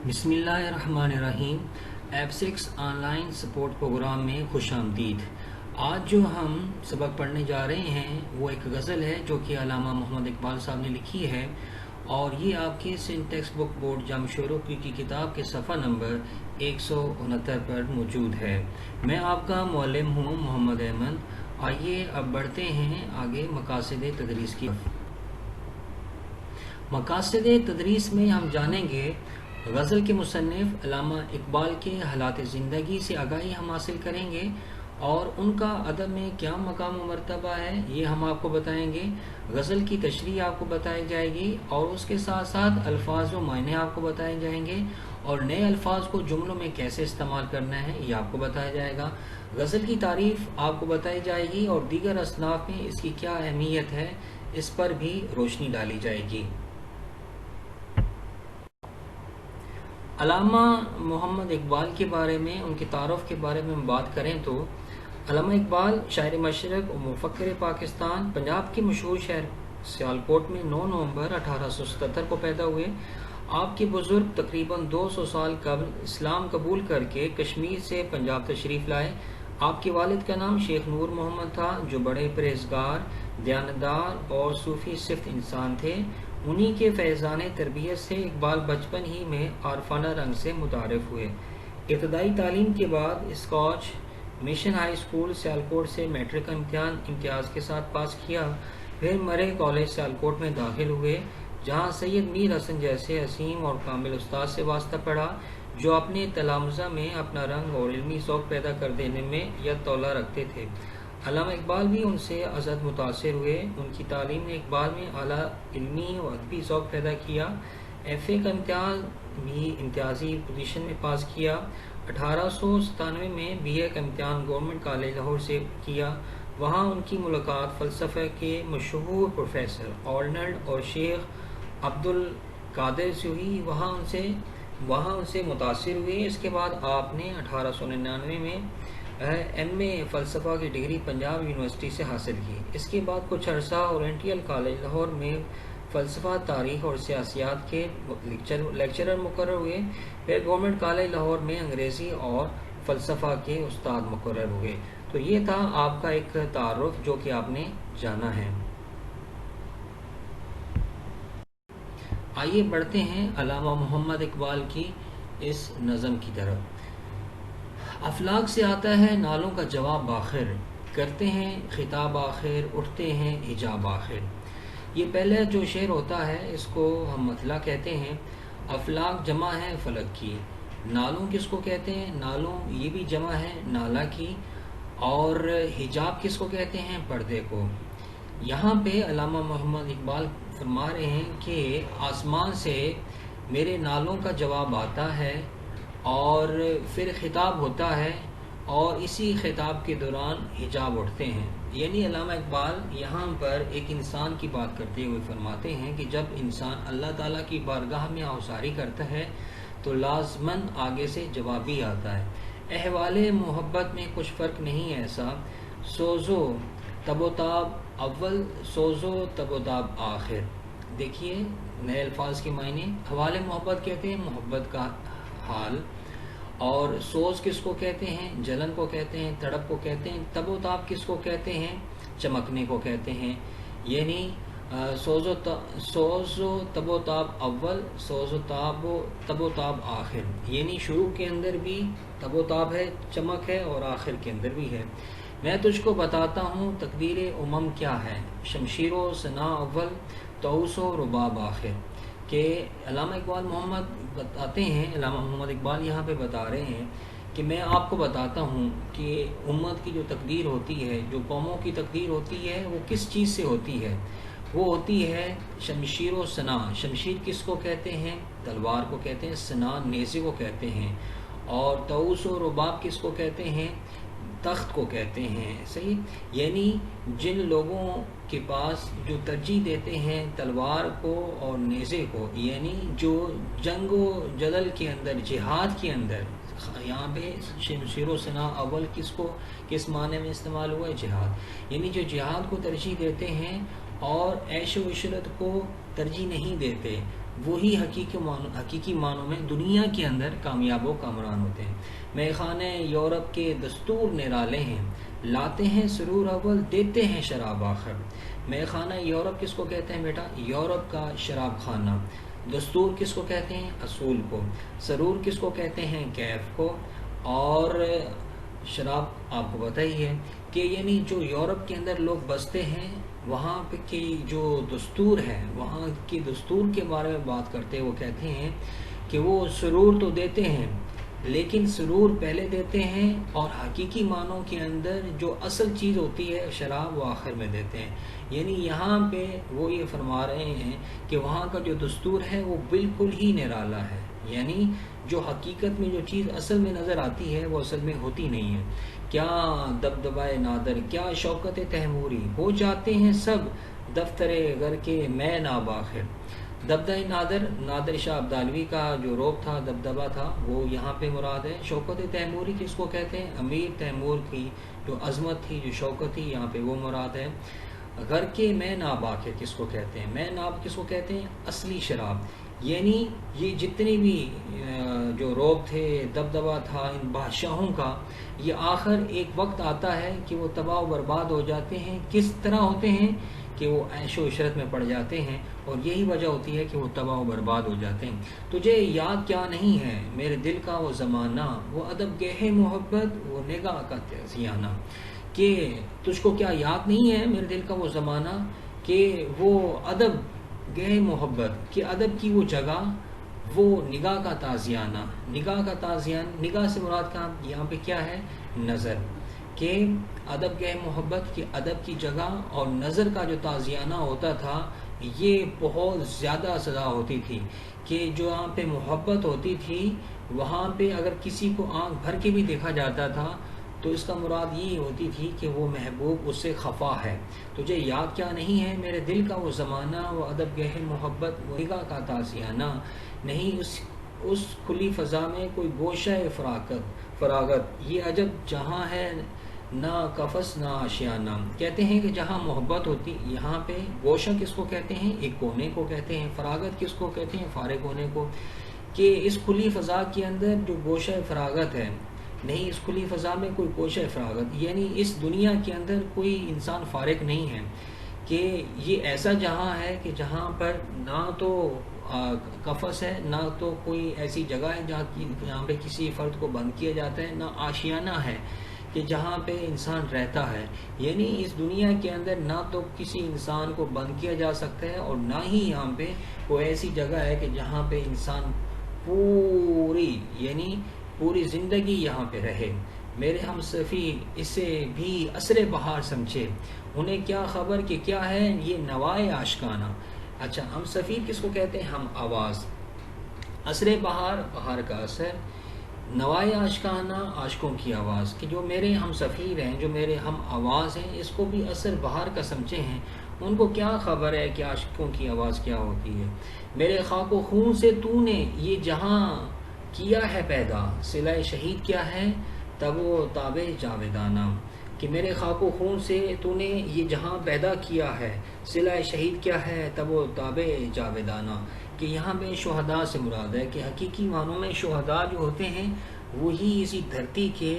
بسم اللہ الرحمن الرحیم۔ App 6 online support program میں خوش آمدید۔ آج جو ہم سبق پڑھنے جا رہے ہیں وہ ایک غزل ہے جو کہ علامہ محمد اقبال صاحب نے لکھی ہے، اور یہ آپ کے سینٹیکس بک بورڈ جامع شعروں کی کتاب کے صفحہ نمبر 169 پر موجود ہے۔ میں آپ کا معلم ہوں محمد احمد۔ آئیے اب بڑھتے ہیں آگے مقاصد تدریس کی طرف۔ مقاصد تدریس میں ہم جانیں گے غزل کے مصنف علامہ اقبال کے حالات زندگی سے آگاہی ہم حاصل کریں گے، اور ان کا ادب میں کیا مقام و مرتبہ ہے یہ ہم آپ کو بتائیں گے۔ غزل کی تشریح آپ کو بتائی جائے گی، اور اس کے ساتھ ساتھ الفاظ و معنی آپ کو بتائے جائیں گے، اور نئے الفاظ کو جملوں میں کیسے استعمال کرنا ہے یہ آپ کو بتایا جائے گا۔ غزل کی تعریف آپ کو بتائی جائے گی، اور دیگر اصناف میں اس کی کیا اہمیت ہے اس پر بھی روشنی ڈالی جائے گی۔ علامہ محمد اقبال کے بارے میں، ان کے تعارف کے بارے میں ہم بات کریں تو علامہ اقبال شاعر مشرق و مفکر پاکستان، پنجاب کے مشہور شہر سیالکوٹ میں 9 نومبر 1877 کو پیدا ہوئے۔ آپ کے بزرگ تقریباً 200 سال قبل اسلام قبول کر کے کشمیر سے پنجاب تشریف لائے۔ آپ کے والد کا نام شیخ نور محمد تھا، جو بڑے پرہیزگار، دیانتدار اور صوفی صفت انسان تھے۔ انہی کے فیضان تربیت سے اقبال بچپن ہی میں عارفانہ رنگ سے متعارف ہوئے۔ ابتدائی تعلیم کے بعد scotch mission high school Sialkot سے میٹرک کا امتحان امتیاز کے ساتھ پاس کیا، پھر مرے کالج سیالکوٹ میں داخل ہوئے، جہاں سید میر حسن جیسے عظیم اور کامل استاد سے واسطہ پڑھا، جو اپنے تلامذہ میں اپنا رنگ اور علمی ذوق پیدا کر دینے میں ید طولہ رکھتے تھے۔ علامہ اقبال بھی ان سے ازحد متاثر ہوئے۔ ان کی تعلیم نے اقبال میں اعلیٰ علمی و ادبی ذوق پیدا کیا۔ ایف اے کا امتحان بھی امتیازی پوزیشن میں پاس کیا۔ 1897 میں بی اے کا امتحان گورنمنٹ کالج لاہور سے کیا۔ وہاں ان کی ملاقات فلسفہ کے مشہور پروفیسر آرنلڈ اور شیخ عبد القادر سے ہوئی۔ وہاں ان سے متاثر ہوئے۔ اس کے بعد آپ نے 1899 میں ایم اے فلسفہ کی ڈگری پنجاب یونیورسٹی سے حاصل کی۔ اس کے بعد کچھ عرصہ اورینٹل کالج لاہور میں فلسفہ، تاریخ اور سیاسیات کے لیکچرر مقرر ہوئے۔ پھر گورنمنٹ کالج لاہور میں انگریزی اور فلسفہ کے استاد مقرر ہوئے۔ تو یہ تھا آپ کا ایک تعارف جو کہ آپ نے جانا ہے۔ آئیے بڑھتے ہیں علامہ محمد اقبال کی اس نظم کی طرف۔ افلاک سے آتا ہے نالوں کا جواب آخر، کرتے ہیں خطاب آخر، اٹھتے ہیں حجاب آخر۔ یہ پہلے جو شعر ہوتا ہے اس کو ہم مطلع کہتے ہیں۔ افلاک جمع ہے فلک کی، نالوں کس کو کہتے ہیں؟ نالوں یہ بھی جمع ہے نالہ کی، اور حجاب کس کو کہتے ہیں؟ پردے کو۔ یہاں پہ علامہ محمد اقبال فرما رہے ہیں کہ آسمان سے میرے نالوں کا جواب آتا ہے، اور پھر خطاب ہوتا ہے، اور اسی خطاب کے دوران حجاب اٹھتے ہیں۔ یعنی علامہ اقبال یہاں پر ایک انسان کی بات کرتے ہوئے فرماتے ہیں کہ جب انسان اللہ تعالیٰ کی بارگاہ میں آوزاری کرتا ہے تو لازماً آگے سے جواب بھی آتا ہے۔ احوال محبت میں کچھ فرق نہیں ایسا، سوزو تب و تاب اول، سوزو تب و تاب آخر۔ دیکھیے نئے الفاظ کے معنی۔ حوال محبت کہتے ہیں محبت کا حال، اور سوز کس کو کہتے ہیں؟ جلن کو کہتے ہیں، تڑپ کو کہتے ہیں۔ تب و تاب کس کو کہتے ہیں؟ چمکنے کو کہتے ہیں۔ یعنی سوز و تب و تاب اول، سوز و تب و تاب آخر، یعنی شروع کے اندر بھی تب و تاب ہے، چمک ہے، اور آخر کے اندر بھی ہے۔ میں تجھ کو بتاتا ہوں تقدیر امم کیا ہے، شمشیر و ثنا اول، طوس و رباب آخر۔ کہ علامہ اقبال بتاتے ہیں، علامہ محمد اقبال یہاں پہ بتا رہے ہیں کہ میں آپ کو بتاتا ہوں کہ امت کی جو تقدیر ہوتی ہے، جو قوموں کی تقدیر ہوتی ہے، وہ کس چیز سے ہوتی ہے؟ وہ ہوتی ہے شمشیر و ثنا۔ شمشیر کس کو کہتے ہیں؟ تلوار کو کہتے ہیں۔ ثنا نیزے کو کہتے ہیں۔ اور طوس و رباب کس کو کہتے ہیں؟ تخت کو کہتے ہیں۔ صحیح؟ یعنی جن لوگوں کے پاس جو ترجیح دیتے ہیں تلوار کو اور نیزے کو، یعنی جو جنگ و جدل کے اندر، جہاد کے اندر، یہاں پہ شمشیر و ثنا اول کس معنی میں استعمال ہوا ہے؟ جہاد۔ یعنی جو جہاد کو ترجیح دیتے ہیں اور عیش و عشرت کو ترجیح نہیں دیتے، وہی حقیقی معنوں میں دنیا کے اندر کامیاب و کامران ہوتے ہیں۔ مے خانے یورپ کے دستور نرالے ہیں، لاتے ہیں سرور اول دیتے ہیں شراب آخر۔ مے خانہ یورپ کس کو کہتے ہیں بیٹا؟ یورپ کا شراب خانہ۔ دستور کس کو کہتے ہیں؟ اصول کو۔ سرور کس کو کہتے ہیں؟ کیف کو۔ اور شراب آپ کو پتہ ہی ہے کہ یعنی جو یورپ کے اندر لوگ بستے ہیں وہاں پہ کی جو دستور ہے، وہاں کی دستور کے بارے میں بات کرتے وہ کہتے ہیں کہ وہ سرور تو دیتے ہیں لیکن سرور پہلے دیتے ہیں، اور حقیقی معنوں کے اندر جو اصل چیز ہوتی ہے شراب وہ آخر میں دیتے ہیں۔ یعنی یہاں پہ وہ یہ فرما رہے ہیں کہ وہاں کا جو دستور ہے وہ بالکل ہی نرالا ہے، یعنی جو حقیقت میں جو چیز اصل میں نظر آتی ہے وہ اصل میں ہوتی نہیں ہے۔ کیا دبدبہ نادر، کیا شوکت تیموری، ہو جاتے ہیں سب دفتر گھر کے میں ناباخر۔ دبدبہ نادر شاہ ابدالوی کا جو روب تھا، دبدبہ تھا، وہ یہاں پہ مراد ہے۔ شوکت تیموری کس کو کہتے ہیں؟ امیر تیمور کی جو عظمت تھی، جو شوکت تھی، یہاں پہ وہ مراد ہے۔ گھر کے میں ناباخر کس کو کہتے ہیں؟ میں ناب کس کو کہتے ہیں؟ اصلی شراب۔ یعنی یہ جتنے بھی جو روب تھے، دبدبہ تھا ان بادشاہوں کا، یہ آخر ایک وقت آتا ہے کہ وہ تباہ و برباد ہو جاتے ہیں۔ کس طرح ہوتے ہیں کہ وہ عیش و عشرت میں پڑ جاتے ہیں، اور یہی وجہ ہوتی ہے کہ وہ تباہ و برباد ہو جاتے ہیں۔ تجھے یاد کیا نہیں ہے میرے دل کا وہ زمانہ، وہ ادب گہے محبت، وہ نگاہ کا تازیانہ، کہ تجھ کو کیا یاد نہیں ہے میرے دل کا وہ زمانہ، کہ وہ ادب گہے محبت، کہ ادب کی وہ جگہ، وہ نگاہ کا تازیانہ۔ نگاہ کا تازیانہ، نگاہ سے مراد کا یہاں پہ کیا ہے؟ نظر، کہ ادب گہے محبت کی ادب کی جگہ، اور نظر کا جو تازیانہ ہوتا تھا یہ بہت زیادہ سزا ہوتی تھی، کہ جو یہاں پہ محبت ہوتی تھی وہاں پہ اگر کسی کو آنکھ بھر کے بھی دیکھا جاتا تھا تو اس کا مراد یہی ہوتی تھی کہ وہ محبوب اس سے خفا ہے۔ تجھے یاد کیا نہیں ہے میرے دل کا وہ زمانہ، وہ ادب گہے محبت، وہ نگاہ کا تازیانہ، نہیں اس کھلی فضا میں کوئی گوشہ فراغت، یہ عجب جہاں ہے نہ قفس نہ آشیانہ۔ کہتے ہیں کہ جہاں محبت ہوتی، یہاں پہ گوشہ کس کو کہتے ہیں؟ ایک کونے کو کہتے ہیں۔ فراغت کس کو کہتے ہیں؟ فارغ ہونے کو، کہ اس کھلی فضا کے اندر جو گوشہ فراغت ہے، نہیں اس کھلی فضا میں کوئی گوشہ فراغت، یعنی اس دنیا کے اندر کوئی انسان فارغ نہیں ہے، کہ یہ ایسا جہاں ہے کہ جہاں پر نہ تو قفس ہے، نہ تو کوئی ایسی جگہ ہے جہاں پہ کسی فرد کو بند کیا جاتا ہے، نہ آشیانہ ہے کہ جہاں پہ انسان رہتا ہے۔ یعنی اس دنیا کے اندر نہ تو کسی انسان کو بند کیا جا سکتا ہے، اور نہ ہی یہاں پہ کوئی ایسی جگہ ہے کہ جہاں پہ انسان پوری زندگی یہاں پہ رہے۔ میرے ہم صفی اسے بھی عصر بہار سمجھے، انہیں کیا خبر کہ کیا ہے یہ نوائے عاشقانہ۔ اچھا، ہم صفی کس کو کہتے ہیں؟ ہم آواز۔ عصر بہار، بہار کا اثر، نوائے عاشقانہ، عاشقوں کی آواز، کہ جو میرے ہم سفیر ہیں، جو میرے ہم آواز ہیں، اس کو بھی عصر بہار کا سمجھے ہیں، ان کو کیا خبر ہے کہ عاشقوں کی آواز کیا ہوتی ہے۔ میرے خاک و خون سے تو نے یہ جہاں کیا ہے پیدا، صلہ شہید کیا ہے تب و تاب جاویدانہ، کہ میرے خاک و خون سے تو نے یہ جہاں پیدا کیا ہے، صلہ شہید کیا ہے تب و تاب جاویدانہ، کہ یہاں پہ شہداء سے مراد ہے کہ حقیقی معنوں میں شہداء جو ہوتے ہیں وہی اسی دھرتی کے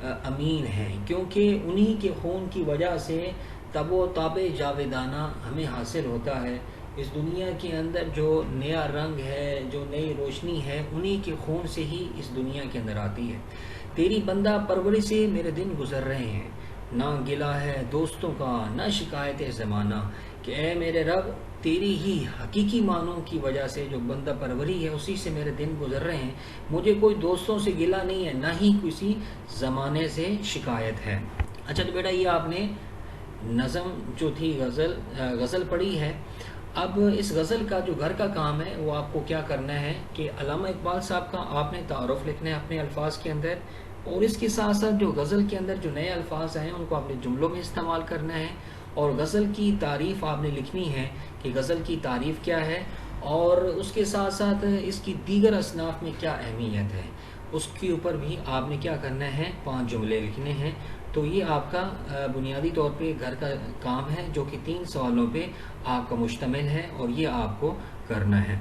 امین ہیں، کیونکہ انہی کے خون کی وجہ سے تب و تاب جاویدانہ ہمیں حاصل ہوتا ہے۔ اس دنیا کے اندر جو نیا رنگ ہے، جو نئی روشنی ہے، انہی کے خون سے ہی اس دنیا کے اندر آتی ہے۔ تیری بندہ پروری سے میرے دن گزر رہے ہیں، نہ گلہ ہے دوستوں کا نہ شکایت زمانہ، کہ اے میرے رب تیری ہی حقیقی معنوں کی وجہ سے جو بندہ پروری ہے اسی سے میرے دن گزر رہے ہیں، مجھے کوئی دوستوں سے گلہ نہیں ہے، نہ ہی کسی زمانے سے شکایت ہے۔ اچھا، تو بیٹا یہ آپ نے نظم جو تھی غزل پڑھی ہے۔ اب اس غزل کا جو گھر کا کام ہے وہ آپ کو کیا کرنا ہے کہ علامہ اقبال صاحب کا آپ نے تعارف لکھنا ہے اپنے الفاظ کے اندر، اور اس کے ساتھ ساتھ جو غزل کے اندر جو نئے الفاظ ہیں ان کو آپ نے جملوں میں استعمال کرنا ہے، اور غزل کی تعریف آپ نے لکھنی ہے کہ غزل کی تعریف کیا ہے، اور اس کے ساتھ ساتھ اس کی دیگر اصناف میں کیا اہمیت ہے، اس کے اوپر بھی آپ نے کیا کرنا ہے، 5 جملے لکھنے ہیں۔ تو یہ آپ کا بنیادی طور پہ گھر کا کام ہے جو کہ 3 سوالوں پہ آپ کا مشتمل ہے، اور یہ آپ کو کرنا ہے۔